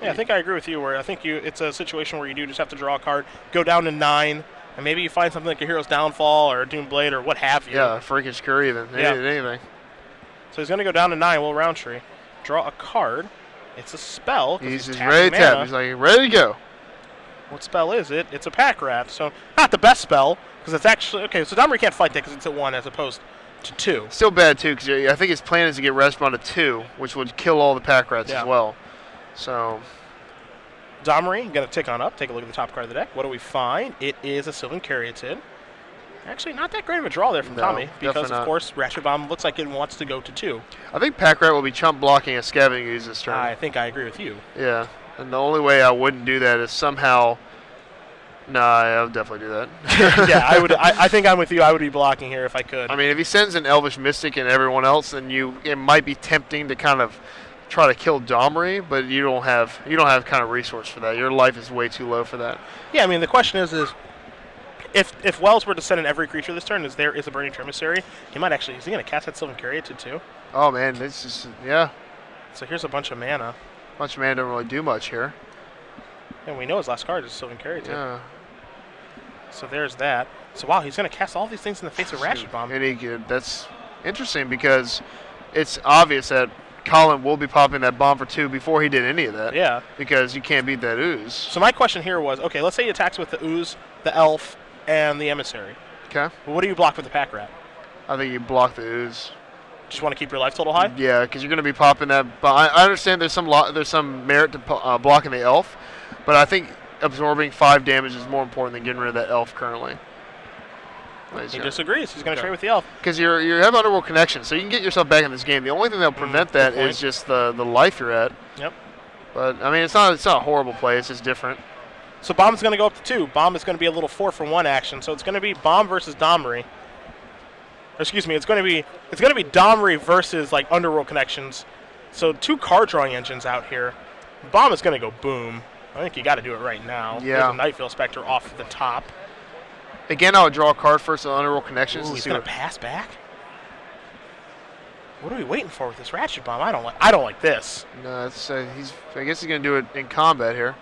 Yeah, I think I agree with you where I think it's a situation where you do just have to draw a card, go down to 9, and maybe you find something like a Hero's Downfall or a Doomblade or what have you. Yeah, Freakish Cure even. Anything. So he's going to go down to 9, will Roundtree. Draw a card. It's a spell. He's just ready to tap. He's like, ready to go. What spell is it? It's a Pack Rat. So not the best spell because it's actually... Okay, so Domri can't fight that because it's at 1 as opposed to 2. Still bad, too, because I think his plan is to get Respawn to 2, which would kill all the Pack Rats as well. So... Domri, going to tick on up. Take a look at the top card of the deck. What do we find? It is a Sylvan Caryatid. Actually, not that great of a draw there from Tommy because, of course, Ratchet Bomb looks like it wants to go to 2. I think Pack Rat will be chump blocking a Scavenging Ooze this turn. I think I agree with you. Yeah, and the only way I wouldn't do that is somehow... Nah, I'll definitely do that. Yeah, I would. I think I'm with you. I would be blocking here if I could. I mean, if he sends an Elvish Mystic and everyone else, then it might be tempting to kind of try to kill Domri, but you don't have kind of resource for that. Your life is way too low for that. Yeah, I mean, the question is if Wells were to send in every creature this turn, there is a Burning Tree Emissary, he might actually... Is he going to cast that Sylvan Caryatid too? Oh, man, it's just... Yeah. So here's a bunch of mana. A bunch of mana don't really do much here. And we know his last card is Sylvan Caryatid. Yeah. So there's that. So wow, he's going to cast all these things in the face of Ratchet Bomb. That's interesting because it's obvious that Collin will be popping that bomb for 2 before he did any of that. Yeah. Because you can't beat that ooze. So my question here was, okay, let's say he attacks with the ooze, the elf, and the emissary. Okay. Well, what do you block with the pack rat? I think you block the ooze. Just want to keep your life total high? Yeah, because you're going to be popping that. But I understand there's some merit to blocking the elf, but I think absorbing 5 damage is more important than getting rid of that elf currently. He disagrees. He's going to trade with the elf. Because you have Underworld Connection, so you can get yourself back in this game. The only thing that will prevent that is just the life you're at. Yep. But I mean, it's not a horrible play. It's just different. So Bomb's going to go up to 2. Bomb is going to be a little 4-for-1 action. So it's going to be Bomb versus Domri. Excuse me. It's going to be Domri versus like Underworld Connections. So 2 card drawing engines out here. Bomb is going to go boom. I think you got to do it right now. Yeah. There's a Nightveil Spectre off the top. Again, I would draw a card first on Underworld Connections. Ooh, to he's see going to pass back? What are we waiting for with this Ratchet Bomb? I don't like this. No, it's I guess he's going to do it in combat here.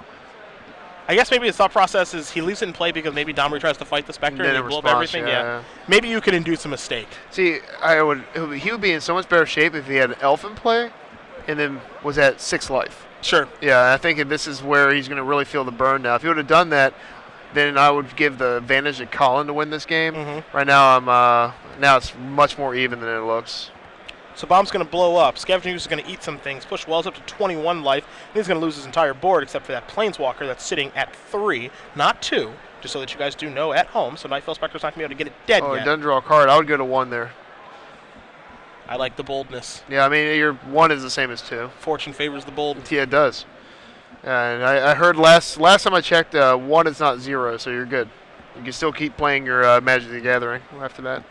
I guess maybe his thought process is he leaves it in play because maybe Domri tries to fight the Spectre and blow up everything. Yeah. Maybe you could induce a mistake. See, he would be in so much better shape if he had an elf in play and then was at 6 life. Sure. Yeah, I think this is where he's going to really feel the burn now. If he would have done that, then I would give the advantage to Collin to win this game. Mm-hmm. Right now, now it's much more even than it looks. So Bomb's going to blow up. Scavenging Ooze is going to eat some things, push Wells up to 21 life, and he's going to lose his entire board except for that Planeswalker that's sitting at 3, not 2, just so that you guys do know at home. So Nightveil Spectre's not going to be able to get it dead yet. Oh, yet. He doesn't draw a card. I would go to 1 there. I like the boldness. Yeah, I mean, your 1 is the same as 2. Fortune favors the bold. Yeah, it does. And I heard last time I checked, 1 is not 0, so you're good. You can still keep playing your Magic the Gathering after that.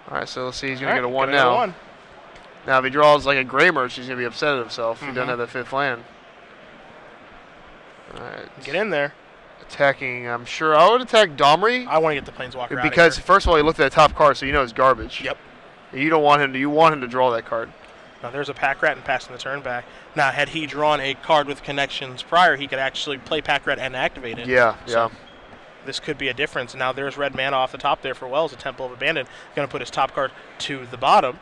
All right, so let's see. He's going to get a 1 now. Now, if he draws like a Gray Merch, he's going to be upset at himself if he doesn't have that 5th land. All right. Get in there. Attacking, I'm sure. I would attack Domri. I want to get the Planeswalker out because, of here. First of all, he looked at that top card, so you know it's garbage. Yep. You want him to draw that card. Now, there's a Pack Rat and passing the turn back. Now, had he drawn a card with connections prior, he could actually play Pack Rat and activate it. Yeah, so this could be a difference. Now, there's red mana off the top there for Wells, a Temple of Abandon. Going to put his top card to the bottom.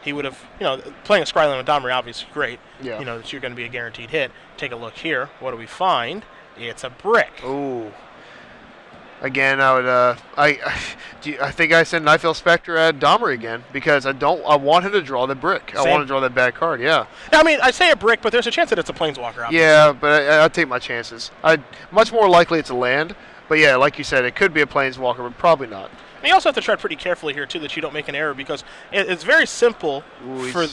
He would have, playing a Scryland with Domri, obviously great. Yeah. That you're going to be a guaranteed hit. Take a look here. What do we find? It's a brick. Ooh. Again, I would. I think I said Nightveil Spectre at Domri again because I want him to draw the brick. Same. I want to draw that bad card. Yeah. I mean, I say a brick, but there's a chance that it's a Planeswalker. Obviously. Yeah, but I'll take my chances. Much more likely it's a land. But yeah, like you said, it could be a Planeswalker, but probably not. And you also have to tread pretty carefully here too, that you don't make an error because it's very simple for.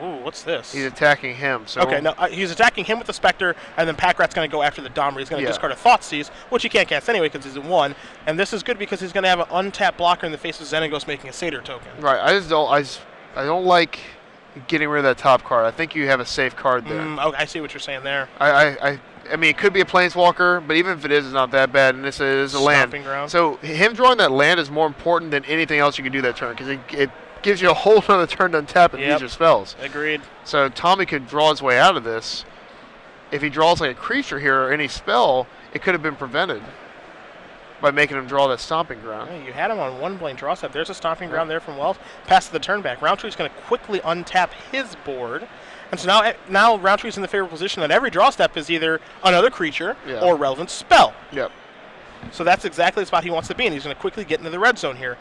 Ooh, what's this? He's attacking him. So okay, no, he's attacking him with the Spectre, and then Pack Rat's going to go after the Domri. He's going to discard a Thoughtseize, which he can't cast anyway because he's at 1. And this is good because he's going to have an untapped blocker in the face of Xenagos making a Satyr token. Right. I don't like getting rid of that top card. I think you have a safe card there. Okay, I see what you're saying there. I mean, it could be a Planeswalker, but even if it is, it's not that bad, and this is a land. Ground. So him drawing that land is more important than anything else you can do that turn because it gives you a whole other turn to untap and use your spells. Agreed. So Tommy could draw his way out of this. If he draws like a creature here or any spell, it could have been prevented by making him draw that Stomping Ground. Yeah, you had him on 1 blade draw step. There's a Stomping Ground there from Wells. Pass the turn back. Roundtree's going to quickly untap his board. And so now Roundtree's in the favorable position that every draw step is either another creature or relevant spell. Yep. So that's exactly the spot he wants to be in. He's going to quickly get into the red zone here.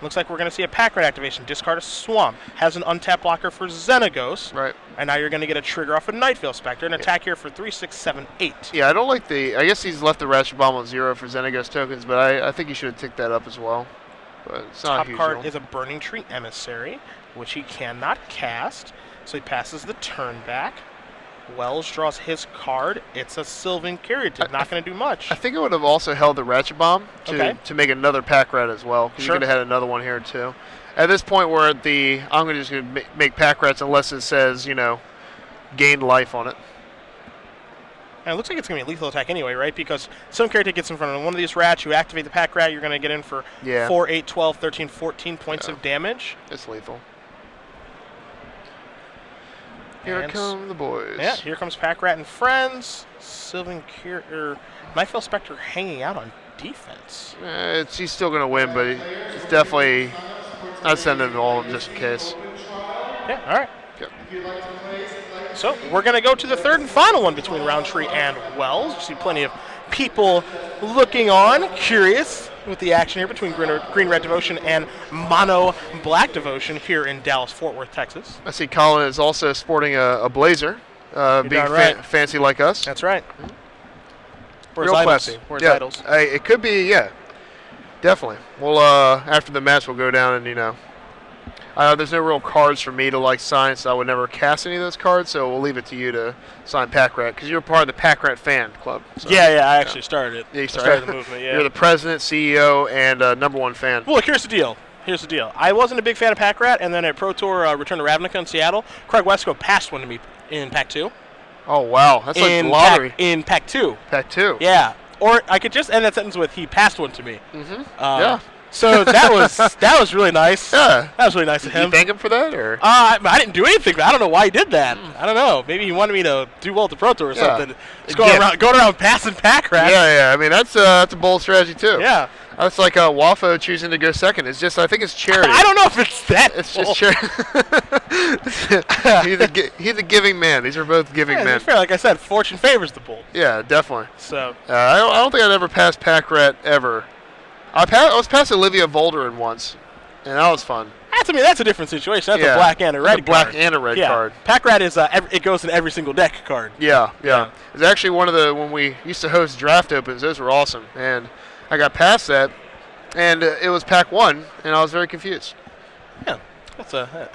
Looks like we're going to see a Pack Rat activation. Discard a Swamp. Has an untapped blocker for Xenagos. Right. And now you're going to get a trigger off a Nightveil Spectre. An attack here for 3, 6, 7, 8. Yeah, I don't like I guess he's left the Ratchet Bomb on 0 for Xenagos tokens, but I think he should have ticked that up as well. But it's not Top a huge card deal. is a Burning Tree Emissary, which he cannot cast. So he passes the turn back. Wells draws his card. It's a Sylvan Caryatid. Not going to do much. I think it would have also held the Ratchet Bomb to make another Pack Rat as well. Because you could have had another one here too. At this point, we're at I'm going to just make Pack Rats unless it says gain life on it. And it looks like it's going to be a lethal attack anyway, right? Because Sylvan Caryatid gets in front of one of these rats. You activate the Pack Rat. You're going to get in for 4, 8, 12, 13, 14 points of damage. It's lethal. Here come the boys. Yeah, here comes Pack Rat and friends. Sylvan Nightfell Spectre hanging out on defense. He's still going to win, but it's definitely not sending it all just in case. Yeah, all right. Yep. So we're going to go to the third and final one between Roundtree and Wells. You see plenty of people looking on, curious with the action here between Green Red Devotion and Mono Black Devotion here in Dallas, Fort Worth, Texas. I see Collin is also sporting a blazer, being fancy like us. That's right. Where's Real Idols? classy. Where's yeah, Idols? It could be, yeah, definitely. We'll after the match, we'll go down and there's no real cards for me to like sign, so I would never cast any of those cards. So we'll leave it to you to sign Pack Rat because you're part of the Pack Rat fan club. So, yeah, I actually started it. Yeah, you started the movement. Yeah, you're the president, CEO, and #1 fan. Well, look, here's the deal. I wasn't a big fan of Pack Rat, and then at Pro Tour Return to Ravnica in Seattle, Craig Wesco passed one to me in Pack 2. Oh wow, that's like lottery. In Pack 2. Pack 2. Yeah, or I could just end that sentence with he passed one to me. Mm-hmm. Yeah. So that was really nice. Yeah, that was really nice of him. Did you thank him for that, or? I didn't do anything, but I don't know why he did that. I don't know. Maybe he wanted me to do well at the Pro Tour or something. Just going around passing Pack Rats. Yeah. I mean, that's a bold strategy too. Yeah. That's like Wafo choosing to go second. It's just, I think it's charity. I don't know if it's that. It's just charity. he's a giving man. These are both giving men. Fair. Like I said, fortune favors the bold. Yeah, definitely. So I don't think I'd ever pass Pack Rat ever. I was past Olivia Volderin once, and that was fun. That's a different situation. That's a black and a red card. Black and a red card. Pack Rat is it goes in every single deck card. Yeah. It's actually one of when we used to host draft opens, those were awesome. And I got past that, and it was Pack 1, and I was very confused. Yeah.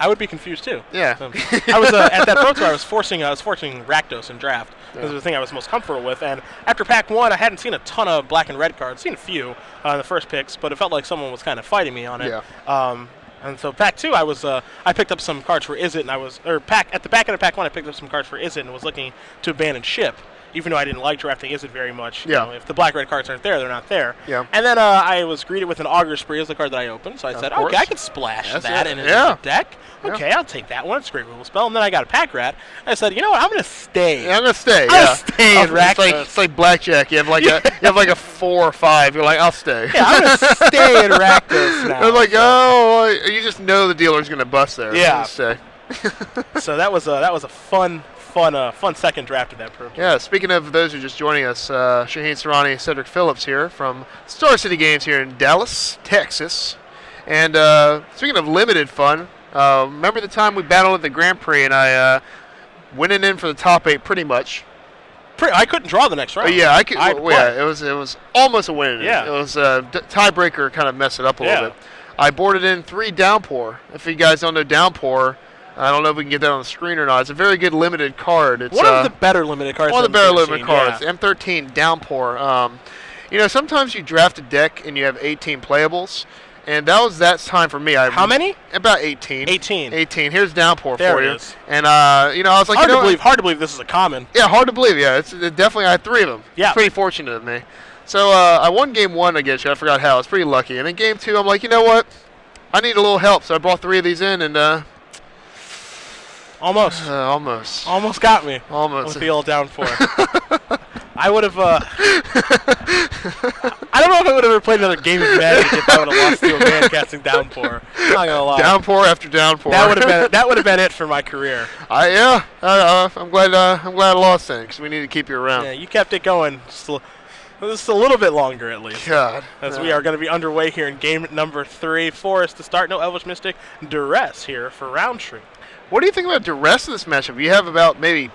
I would be confused too. Yeah. I was at that Pro Tour. I was forcing Rakdos in draft. This was the thing I was most comfortable with. And after Pack 1, I hadn't seen a ton of black and red cards. Seen a few in the first picks, but it felt like someone was kind of fighting me on it. Yeah. And so Pack 2, I picked up some cards for Izzet, and at the back end of Pack 1, I picked up some cards for Izzet and was looking to abandon ship. Even though I didn't like drafting Izzet very much, if the black-red cards aren't there, they're not there. Yeah. And then I was greeted with an Augur Spree as the card that I opened, so I said, okay, I can splash that in a deck. Okay, I'll take that one. It's a great removal spell. And then I got a Pack Rat. I said, you know what? I'm going to stay. Yeah, I'm going to stay. I'm going to stay in Rakdos. It's like blackjack. You have like a 4 or 5. You're like, I'll stay. Yeah, I'm going to stay in Rakdos now. They're like, you just know the dealer's going to bust there. Yeah. Stay. So that was a fun second draft of that program. Yeah, speaking of those who are just joining us, Shaheen Sarani, Cedric Phillips here from Star City Games here in Dallas, Texas. And speaking of limited fun, remember the time we battled at the Grand Prix and I went in for the top 8 pretty much. I couldn't draw the next round. Yeah, I could. It was almost a win. Yeah. It was a tiebreaker, kind of messed it up a little bit. I boarded in 3 Downpour. If you guys don't know Downpour, I don't know if we can get that on the screen or not. It's a very good limited card. It's one of the better limited cards. One of the better limited cards. Yeah. M13 Downpour. Sometimes you draft a deck and you have 18 playables, and that time for me. How many? About 18. 18. Here's Downpour there for you. It is. And I was like, hard to believe this is a common. Yeah, hard to believe. Yeah, it's definitely. I had 3 of them. Yeah. It's pretty fortunate of me. So I won game 1 against you. I forgot how. I was pretty lucky. And then game 2, I'm like, you know what? I need a little help, so I brought 3 of these in, and almost got me. Almost. With the old Downpour. I would have. I don't know if I would have ever played another game of Magic if I would have lost to a man casting Downpour. I'm not gonna lie. Downpour after Downpour. That would have been it for my career. I'm glad I lost then, because we need to keep you around. Yeah, you kept it going. Just a little bit longer, at least. God. As we are going to be underway here in game number 3. For us to start, no Elvish Mystic Duress here for Roundtree. What do you think about Duress in this matchup? You have about maybe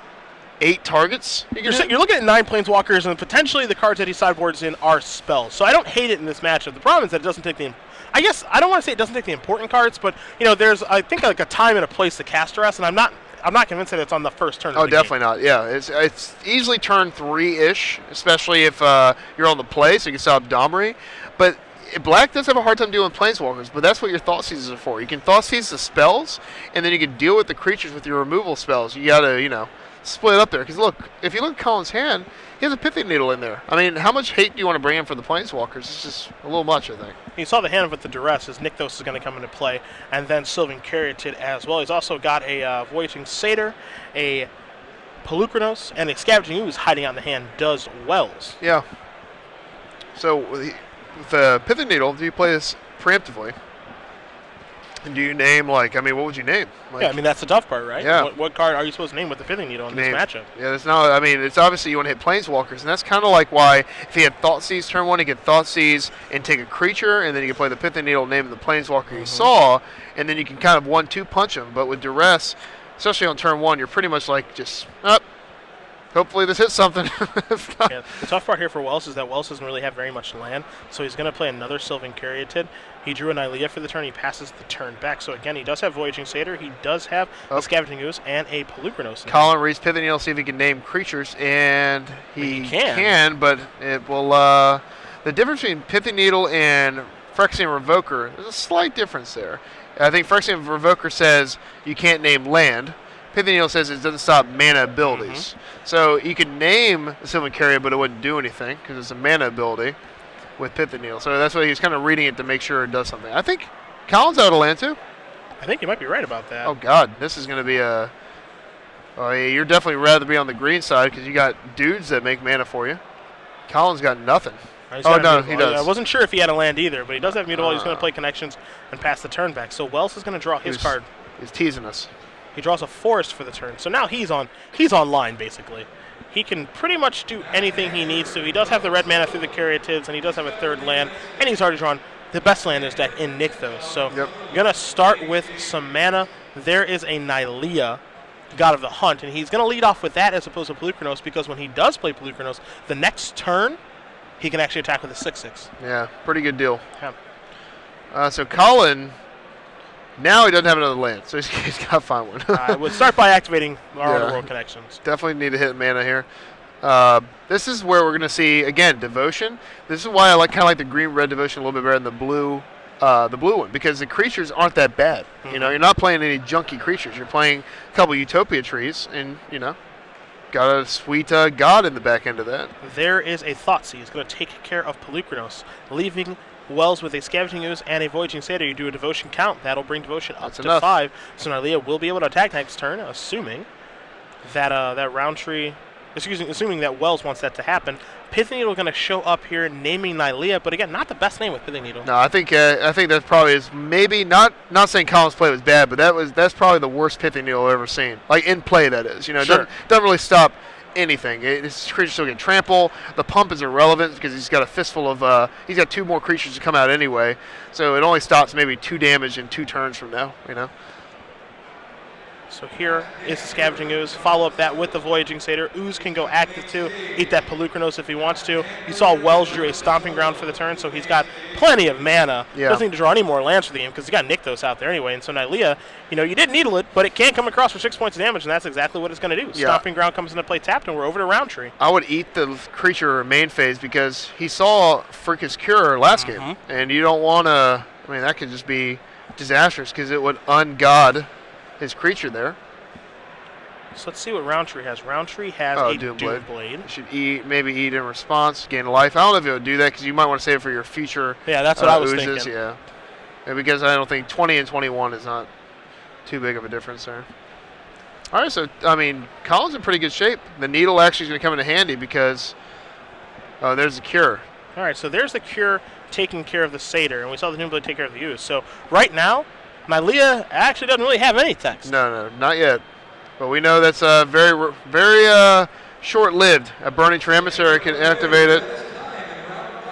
8 targets? You're looking at 9 Planeswalkers, and potentially the cards that he sideboards in are spells. So I don't hate it in this matchup. The problem is that it doesn't take the... I guess I don't want to say it doesn't take the important cards, but there's I think like a time and a place to cast Duress, and I'm not convinced that it's on the first turn. Oh, definitely not. Yeah, it's easily turn 3-ish, especially if you're on the play, so you can stop Domri. But Black does have a hard time dealing with Planeswalkers, but that's what your Thought Seizes are for. You can Thought Seize the spells, and then you can deal with the creatures with your removal spells. You gotta, split up there. Because look, if you look at Collin's hand, he has a Pithing Needle in there. I mean, how much hate do you want to bring in for the Planeswalkers? It's just a little much, I think. You saw the hand with the duress as Nykthos is going to come into play, and then Sylvan Caryatid as well. He's also got a Voyaging Satyr, a Pelucranos, and a Scavenging Ooze hiding out in the hand does Wells. Yeah. So with the Pithing Needle, do you play this preemptively? And do you name, like, I mean, what would you name? Like, yeah, I mean, that's the tough part, right? Yeah. What card are you supposed to name with the Pithing Needle in this matchup? Yeah, there's no, I mean, it's obviously you want to hit Planeswalkers, and that's kind of like why if he had Thoughtseize turn 1, he could Thoughtseize and take a creature, and then you can play the Pithing Needle, name the Planeswalker you saw, and then you can kind of 1-2 punch him. But with Duress, especially on turn 1, you're pretty much like just, hopefully this hits something. Yeah, the tough part here for Wells is that Wells doesn't really have very much land, so he's going to play another Sylvan Caryatid. He drew an Nylea for the turn. He passes the turn back. So again, he does have Voyaging Satyr. He does have a Scavenging Ooze and a Pelucranos. Collin reads Pithing Needle, see if he can name creatures, and he can, but it will. The difference between Pithing Needle and Phyrexian Revoker, there's a slight difference there. I think Phyrexian Revoker says you can't name land. Pithing Needle says it doesn't stop mana abilities. So you can name Sylvan Caryatid, but it wouldn't do anything because it's a mana ability with Pithing Needle. So that's why he's kind of reading it to make sure it does something. I think Collin's out of land too. I think you might be right about that. Oh, God. This is going to be a... Oh, yeah, you're definitely rather be on the green side because you got dudes that make mana for you. Collin's got nothing. Oh, no, he does. I wasn't sure if he had a land either, but he does have Mutable. He's going to play Connections and pass the turn back. So Wells is going to draw his card. He's teasing us. He draws a Forest for the turn. So now he's on line, basically. He can pretty much do anything he needs to. He does have the red mana through the Caryatids, and he does have a third land, and he's already drawn the best land in his deck in Nykthos. So going to start with some mana. There is a Nylea, God of the Hunt, and he's going to lead off with that as opposed to Pelucranos, because when he does play Pelucranos, the next turn, he can actually attack with a 6/6. Yeah, pretty good deal. Yeah. So Collin, now he doesn't have another land, so he's got to find one. I would start by activating our World Connections. Definitely need to hit mana here. This is where we're going to see, again, Devotion. This is why I kind of like the green-red Devotion a little bit better than the blue one, because the creatures aren't that bad. You know, you're not playing any junky creatures. You're playing a couple Utopia trees, and, you know, got a sweet God in the back end of that. There is a Thoughtseize. He's going to take care of Pelucranos, leaving Wells with a Scavenging Ooze and a Voyaging Satyr. You do a Devotion count. That'll bring Devotion up to 5. So Nylea will be able to attack next turn, assuming that that Roundtree, assuming that Wells wants that to happen. Pithing Needle going to show up here, naming Nylea, but again, not the best name with Pithing Needle. No, I think that probably is maybe not saying Collin's play was bad, but that's probably the worst Pithing Needle I've ever seen. Like in play, that is. You know, doesn't really stop anything. This creature still can trample. The pump is irrelevant because he's got a fistful of he's got 2 more creatures to come out anyway, so it only stops maybe 2 damage in 2 turns from now. You know. So here is the Scavenging Ooze. Follow up that with the Voyaging Satyr. Ooze can go active too. Eat that Pelucranos if he wants to. You saw Wells drew a Stomping Ground for the turn, so he's got plenty of mana. Yeah. Doesn't need to draw any more lands for the game because he's got Nykthos out there anyway. And so Nylea, you know, you didn't needle it, but it can come across for 6 points of damage, and that's exactly what it's going to do. Yeah. Stomping Ground comes into play tapped, and we're over to Roundtree. I would eat the creature main phase because he saw Freakus Cure last game, and you don't want to. I mean, that could just be disastrous because it would ungod his creature there. So let's see what Roundtree has. Roundtree has a Doomblade. You should maybe eat in response, gain life. I don't know if it would do that because you might want to save it for your future. Yeah, that's what I was oozes. thinking. Yeah, and because I don't think 20 and 21 is not too big of a difference there. All right, so I mean, Collin's in pretty good shape. The Needle actually is going to come in handy because there's the Cure. All right, so there's the Cure taking care of the Satyr, and we saw the Doomblade take care of the Ooze. So right now, Nylea actually doesn't really have any text. No, not yet. But we know that's very, very short-lived. A Burning Emissary can activate it.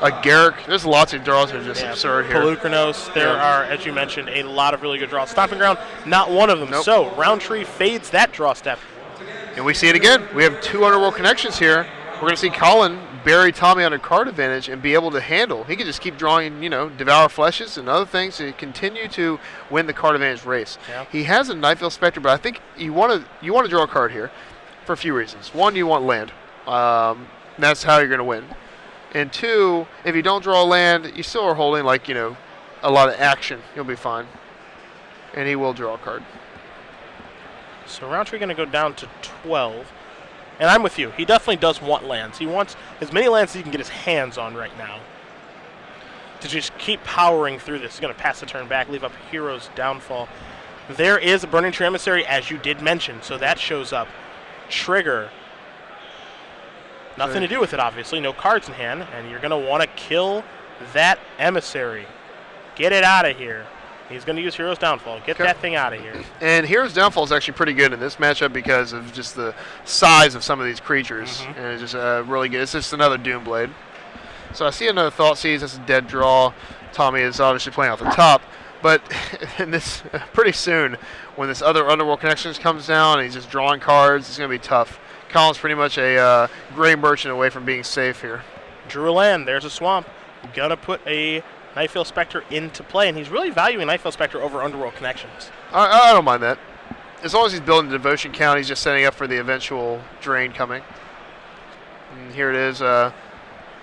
A Garrick. There's lots of draws that are just absurd here. Pelucranos. There are, as you mentioned, a lot of really good draws. Stomping Ground, not one of them. Nope. So Roundtree fades that draw step. And we see it again. We have 2 Underworld Connections here. We're going to see Collin bury Tommy under card advantage and be able to handle. He can just keep drawing, you know, Devour Fleshes and other things to continue to win the card advantage race. Yeah. He has a Nightveil Spectre, but I think you want to draw a card here for a few reasons. 1, you want land. That's how you're going to win. And 2, if you don't draw a land, you still are holding, like, you know, a lot of action. You'll be fine. And he will draw a card. So Roundtree going to go down to 12. And I'm with you. He definitely does want lands. He wants as many lands as he can get his hands on right now. To just keep powering through this. He's going to pass the turn back, leave up Hero's Downfall. There is a Burning Tree Emissary, as you did mention, so that shows up. Trigger. Nothing to do with it, obviously. No cards in hand, and you're going to want to kill that Emissary. Get it out of here. He's going to use Hero's Downfall. Get that thing out of here. And Hero's Downfall is actually pretty good in this matchup because of just the size of some of these creatures. And it's just really good. It's just another Doomblade. So I see another Thoughtseize. That's a dead draw. Tommy is obviously playing off the top. But in this, pretty soon, when this other Underworld Connections comes down and he's just drawing cards, it's going to be tough. Collin's pretty much a Gray Merchant away from being safe here. Drew a land. There's a swamp. Gonna put a Nightveil Spectre into play, and he's really valuing Nightveil Spectre over Underworld Connections. I don't mind that. As long as he's building the devotion count, he's just setting up for the eventual drain coming. And here it is.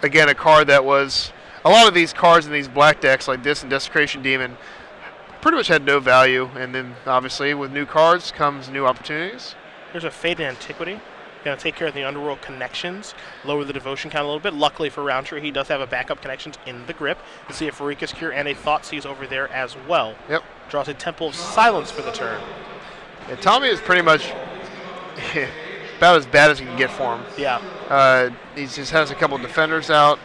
Again, a card that was... A lot of these cards in these black decks, like this and Desecration Demon, pretty much had no value. And then, obviously, with new cards comes new opportunities. Here's a Faded Antiquity. Going to take care of the Underworld Connections, lower the devotion count a little bit. Luckily for Roundtree, he does have a backup Connections in the grip. You see a Farika's Cure and a Thoughtseize over there as well. Yep. Draws a Temple of Silence for the turn. Yeah, Tommy is pretty much about as bad as you can get for him. Yeah. He just has a couple defenders out.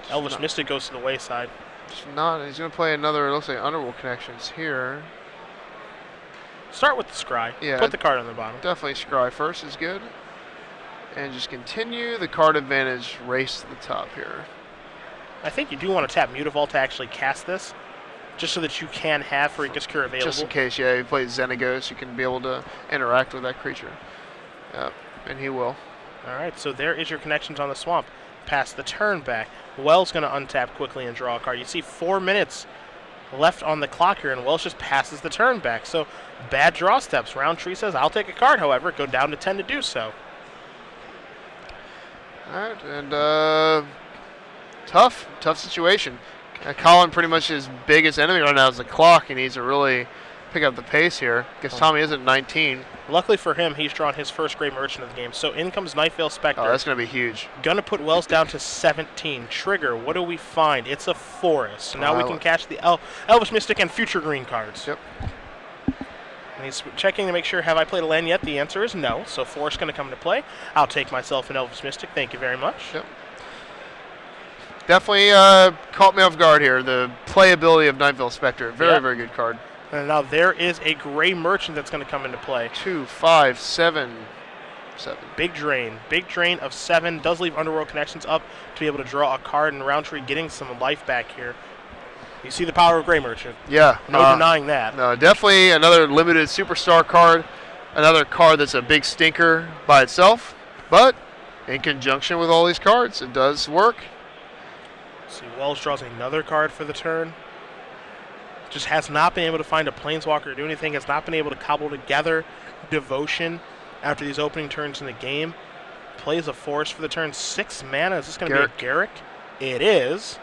Elvish Mystic goes to the wayside. He's going to play another, it looks like Underworld Connections here. Start with the Scry. Yeah, put the card on the bottom. Definitely Scry first is good. And just continue the card advantage race to the top here. I think you do want to tap Mutavault to actually cast this, just so that you can have Farika's Cure available. Just in case, yeah, you play Xenagos, you can be able to interact with that creature. Yep, and he will. All right, so there is your Connections on the swamp. Pass the turn back. Wells going to untap quickly and draw a card. You see 4 minutes left on the clock here, and Wells just passes the turn back. So bad draw steps. Roundtree says, I'll take a card, however. Go down to 10 to do so. All right, and tough situation. Collin pretty much his biggest enemy right now is the clock. He needs to really pick up the pace here because Tommy is at 19. Luckily for him, he's drawn his first Gray Merchant of the game. So in comes Nightveil Spectre. Oh, that's going to be huge. Gonna put Wells down to 17. Trigger, what do we find? It's a forest. So now we can catch the Elvish Mystic and future green cards. Yep. And he's checking to make sure, have I played a land yet? The answer is no. So forest going to come into play. I'll take myself an Elvish Mystic. Thank you very much. Yep. Definitely caught me off guard here. The playability of Nightveil Spectre. Very good card. And now there is a Gray Merchant that's going to come into play. 2, 5, 7. Big drain. Big drain of 7. Does leave Underworld Connections up to be able to draw a card, and Roundtree getting some life back here. You see the power of Gray Merchant. Yeah. No denying that. No, definitely another limited superstar card. Another card that's a big stinker by itself. But in conjunction with all these cards, it does work. See, Wells draws another card for the turn. Just has not been able to find a Planeswalker or do anything. Has not been able to cobble together Devotion after these opening turns in the game. Plays a Forest for the turn. 6 mana. Is this going to be a Garruk? It is.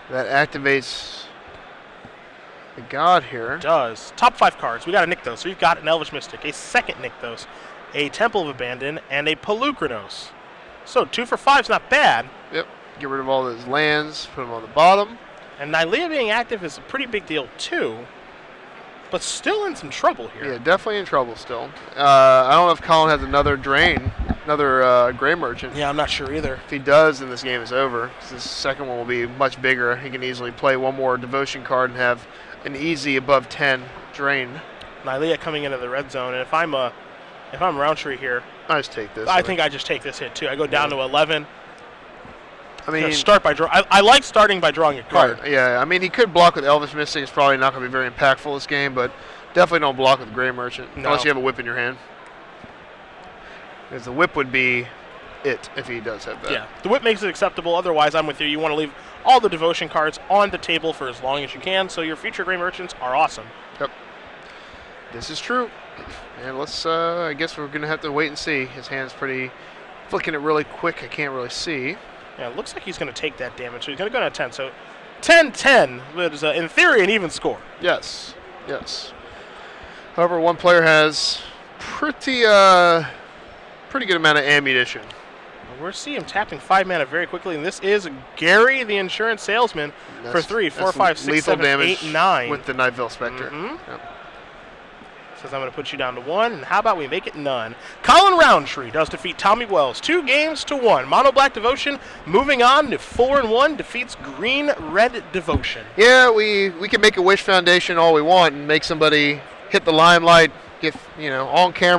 That activates the God here. It does. Top 5 cards. We got a Nykthos. We've got an Elvish Mystic, a second Nykthos, a Temple of Abandon, and a Pelukrinos. So 2 for 5 is not bad. Yep. Get rid of all those lands. Put them on the bottom. And Nylea being active is a pretty big deal too, but still in some trouble here. Yeah, definitely in trouble still. I don't know if Collin has another drain, another Gray Merchant. Yeah, I'm not sure either. If he does, then this game is over. This second one will be much bigger. He can easily play one more Devotion card and have an easy above 10 drain. Nylea coming into the red zone, and if I'm Roundtree here, I just take this. I think I just take this hit too. I go down to 11. I mean, start by draw. I like starting by drawing a card. Right, yeah, I mean, he could block with Elvish Mystic. It's probably not going to be very impactful this game, but definitely don't block with Gray Merchant unless you have a whip in your hand. Because the whip would be it if he does have that. Yeah, the whip makes it acceptable. Otherwise, I'm with you. You want to leave all the Devotion cards on the table for as long as you can, so your future Gray Merchants are awesome. Yep. This is true. And let's, I guess we're going to have to wait and see. His hand's pretty, flicking it really quick. I can't really see. Yeah, it looks like he's going to take that damage, so he's going to go down to 10. So 10-10, which is, in theory, an even score. Yes, yes. However, one player has pretty pretty good amount of ammunition. We're seeing him tapping 5 mana very quickly, and this is Gary, the insurance salesman, for 3, 4, 5, 6, 7, 8, 9. With the Nightveil Spectre. Yep. Says I'm going to put you down to 1, and how about we make it none? Collin Roundtree does defeat Tommy Wells 2 games to 1. Mono Black Devotion moving on to 4-1, defeats Green Red Devotion. Yeah, we can make a Wish Foundation all we want and make somebody hit the limelight, get on camera.